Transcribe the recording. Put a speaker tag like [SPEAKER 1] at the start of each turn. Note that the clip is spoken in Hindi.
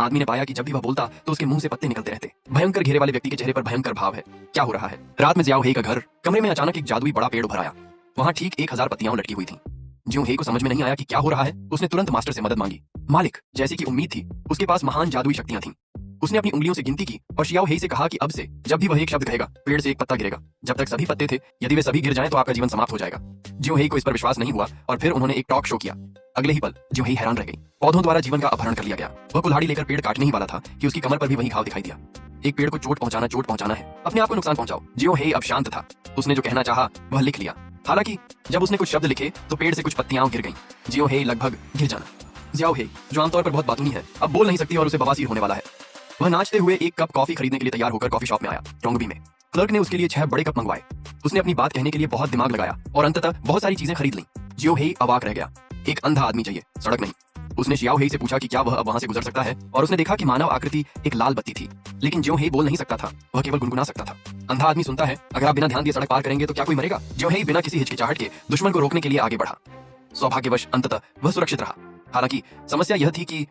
[SPEAKER 1] आदमी ने पाया कि जब भी वह बोलता तो उसके मुंह से पत्ते निकलते रहते। भयंकर घेरे वाले व्यक्ति के चेहरे पर भयंकर भाव है। क्या हो रहा है? रात में जियाओ हेई का घर कमरे में अचानक एक जादुई बड़ा पेड़ उभर आया। वहां ठीक 1000 पत्तियां लटकी हुई थीं। ज्यों हेई को समझ में नहीं आया कि क्या हो रहा है, उसने तुरंत मास्टर से मदद मांगी। मालिक, जैसी की उम्मीद थी, उसके पास महान जादुई शक्तियां थीं। उसने अपनी उंगलियों से गिनती की और शियाओ हेई से कहा कि अब से जब भी वह एक शब्द कहेगा, पेड़ से एक पत्ता गिरेगा। जब तक सभी पत्ते थे, यदि वे सभी गिर जाएं तो आपका जीवन समाप्त हो जाएगा। ज्यों हेई को इस पर विश्वास नहीं हुआ और फिर उन्होंने एक टॉक शो किया। अगले ही पल ज्यों हेई हैरान रह गई। पौधों द्वारा जीवन का अपहरण कर लिया गया। वह कुल्हाड़ी लेकर पेड़ काटने ही वाला था कि उसकी कमर पर भी वही घाव दिखाई दिया। एक पेड़ को चोट पहुंचाना है, अपने आप को नुकसान पहुंचाओ। ज्यों हेई अब शांत था। उसने जो कहना चाहा वह लिख लिया। हालांकि जब उसने कुछ शब्द लिखे तो पेड़ से कुछ पत्तियां गिर गईं। ज्यों हेई लगभग गिर जाना। जियाओ हेई, जो आमतौर पर बहुत बातूनी है, अब बोल नहीं सकती और उसे बवासीर होने वाला है। वह नाचते हुए एक कप कॉफी खरीदने के लिए तैयार होकर कॉफी शॉप में आया। टोंगबी में क्लर्क ने उसके लिए 6 बड़े कप मंगवाए। उसने अपनी बात कहने के लिए बहुत दिमाग लगाया और अंततः बहुत सारी चीजें खरीद लीं। ज्यों हेई अवाक रह गया। एक अंधा आदमी चाहिए, सड़क नहीं। उसने शियाओ हेई से पूछा कि क्या वह अब वहां से गुजर सकता है और उसने देखा कि मानव आकृति एक लाल बत्ती थी। लेकिन ज्यों हेई बोल नहीं सकता था, वह केवल गुनगुना सकता था। अंधा आदमी सुनता है, अगर आप बिना ध्यान दिए सड़क पार करेंगे तो क्या कोई मरेगा? ज्यों हेई बिना किसी हिचकिचाहट के दुश्मन को रोकने के लिए आगे बढ़ा। सौभाग्यवश अंततः वह सुरक्षित रहा। हालांकि समस्या यह थी कि